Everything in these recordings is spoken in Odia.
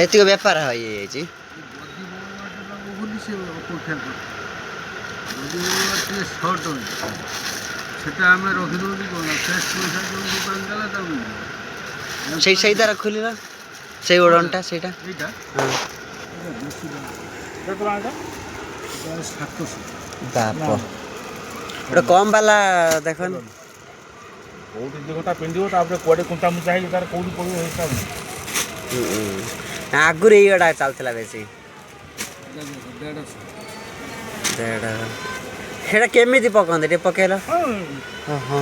ଏତିକ ବେପାର ହେଇଯାଇଛି। ସେଟା ଆମେ ରଖିଦେବୁ କ'ଣ ଫ୍ରେଶ୍ ପଇସା ଯେଉଁ ଦୋକାନ ଦେଲା ତାକୁ ସେଇ ତାର ଖୋଲିଲ ସେଇ ଓଡ଼ନଟା ସେଇଟା ଏଇଟା ହଁ ବାପ ଗୋଟେ କମ୍ ବାଲା ଦେଖନି କୋଉଠି 2 ଘଣ୍ଟା ପିନ୍ଧିବ ତାପରେ କୁଆଡ଼େ କୁଣ୍ଟା ମୁଚା ହେଇକି ତାର କୋଉଠି ପଡ଼ିବ ହିସାବ ଆଗରୁ ଏଇଗୁଡ଼ା ଚାଲୁଥିଲା ବେଶୀ। ସେଇଟା କେମିତି ପକାନ୍ତି ଟିକେ ପକେଇଲ? ହଁ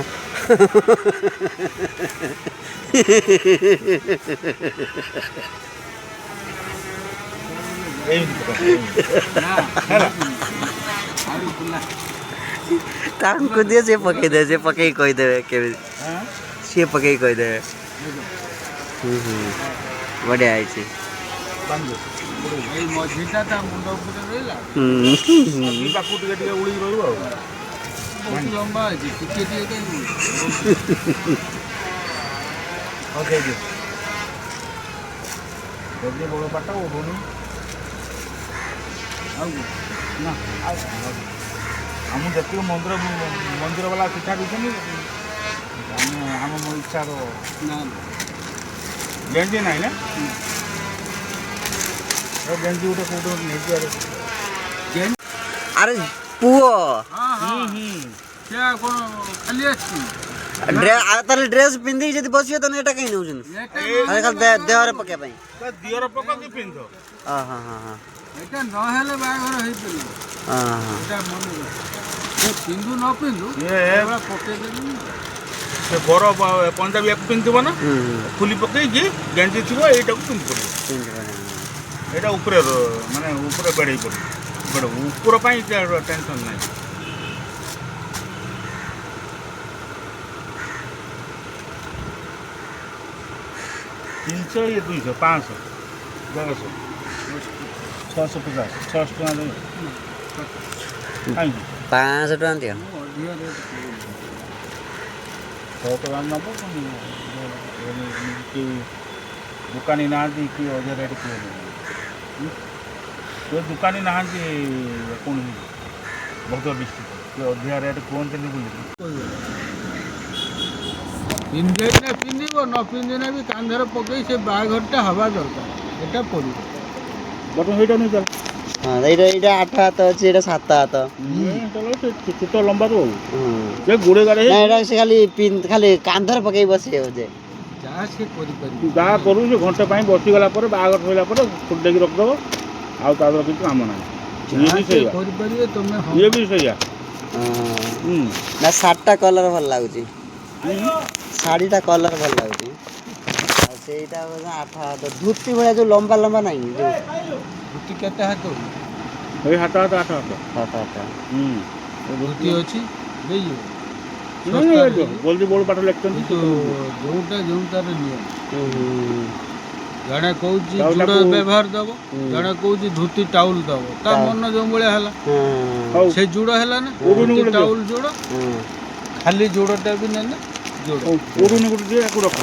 ତାଙ୍କୁ ଦିଅ ସେ ପକେଇଦେବେ ସେ ପକେଇକି କହିଦେବେ କେମିତି ସିଏ ପକେଇକି କହିଦେବେ। ବଢ଼ିଆ ହେଇଛି। ଏଇ ମଝିଟା ତା ମୁଣ୍ଡ ଉପରେ ରହିଲା ପାଖକୁ ଟିକେ ଟିକେ ଉଳିକି ରହିବ ଆଉ ବହୁତ ଲମ୍ବା ଅଛି ଟିକେ ଟିକେ ଯଦି ବଡ଼ ପାଟ ଓଢ଼ୁନି ଆଉ ନା ଆଉ ଆମ ଯେତିକି ମନ୍ଦିର ବାଲା ପିଠା ଦେଇଛନ୍ତି ଆମେ ଆମ ଇଚ୍ଛାର ନା ଗେଞ୍ଜି ନାହିଁ ନା ଗେଞ୍ଜି ଗୋଟେ କୋଉଠି ନେଇକି ଆରେ ପୁଅ ସେ କ'ଣ ଖାଲି ଆସିଛି ତାହେଲେ ଡ୍ରେସ୍ ପିନ୍ଧିକି ଯଦି ବସିବେ ତାହେଲେ ଏଇଟା କାହିଁ ନେଉଛନ୍ତି? ଦେହରେ ପକେଇବା ପାଇଁ ଦିଅର ପକାନ୍ତି ପିନ୍ଧ ହଁ ହଁ ହଁ ହଁ ଏଇଟା ନହେଲେ ବାହାଘର ହେଇପାରିବ। ଏଇଟା ମନେ ପିନ୍ଧୁ ନ ପିନ୍ଧୁ ପକେଇଦେବି ସେ ବର ପଞ୍ଜାବୀ ୟାକୁ ପିନ୍ଧିବ ନା ଫୁଲି ପକେଇକି ଗେଞ୍ଜି ଥିବ ଏଇଟାକୁ ପିନ୍ଧି ପଡ଼ିବ ଏଇଟା ଉପରେ ମାନେ ଉପରେ ବେଢ଼େଇ ପଡ଼ିବ ଉପର ପାଇଁ ଟେନସନ୍ ନାହିଁ। ତିନିଶହ ଇଏ 200 500 1100 650 600 ଟଙ୍କା ଦେବେ କାହିଁକି 500 ଟଙ୍କା ଦିଅ। 100 ଟଙ୍କା ନେବ ଦୋକାନୀ ନାହାନ୍ତି କି ଅଧିକା ରେଟ୍ କିଏ ସେ ଦୋକାନୀ ନାହାନ୍ତି କ'ଣ ବହୁତ ନିଶ୍ଚିତ କି ଅଧିକା ରେଟ୍ କୁହନ୍ତିନି ବୋଲି ପିନ୍ଧିଲେ ପିନ୍ଧିବ ନ ପିନ୍ଧିଲେ ବି କାନ୍ଧରେ ପକେଇ ସେ ବାହାଘରଟା ହେବା ଦରକାର ଏଇଟା ପଡ଼ିବ ବଟ ସେଇଟା ନେଇ ଚାଲ ହଁ ଏଇଟା 8 ହାତ ଅଛି ଏଇଟା 7 ହାତ ଛୋଟ ଲମ୍ବା ତ ସେ ଗୋଡ଼େ ଗାଡ଼େ ଏଇଟା ସେ ଖାଲି କାନ୍ଧରେ ପକେଇ ବସିବେ ବୋଧେ ଯାହା ସେ କରିପାରିବ ଯାହା କରୁ ସେ ଘଣ୍ଟେ ପାଇଁ ବସିଗଲା ପରେ ବାହାଘର ସରିଲା ପରେ ଖୋଲିଦେଇକି ରଖିଦେବ ଆଉ ତାର କିଛି କାମ ନାହିଁ ଇଏ ବି ସେଇଆ କରିପାରିବେ ତମେ ଇଏ ବି ସେଇଆ ନା ଶାଢ଼ୀଟା କଲର୍ ଭଲ ଲାଗୁଛି ଶାଢ଼ୀଟା କଲର୍ ଭଲ ଲାଗୁଛି ଆଉ ସେଇଟା 8 ହାତ ଧୋତି ଭଳିଆ ଯେଉଁ ଲମ୍ବା ଲମ୍ବା ନାହିଁ ଧୋତି କେତେ ହାତ ଏଇ 7 ହାତ 8 ହାତ ଧୋତି ଅଛି ଦେଇଯିବ ଜଲ୍ଦି ବଡ଼ ପାଠ ଲେଖୁଛନ୍ତି ଯେଉଁଟା ଯେଉଁ ତାର ନିୟମ ଜଣେ କହୁଛି ଜୁଡ଼ ବ୍ୟବହାର ଦେବ ଜଣେ କହୁଛି ଧୋତି ଟାଉଲ୍ ଦେବ ତା ମନ ଯେଉଁ ଭଳିଆ ହେଲା ସେ ଜୁଡ଼ ହେଲା ନା ଟାଉଲ୍ ଜୁଡ଼ ଖାଲି ଜୁଡ଼ଟା ବି ନେଲେ ଜୁଡ଼ ଗୋଟେ ରଖ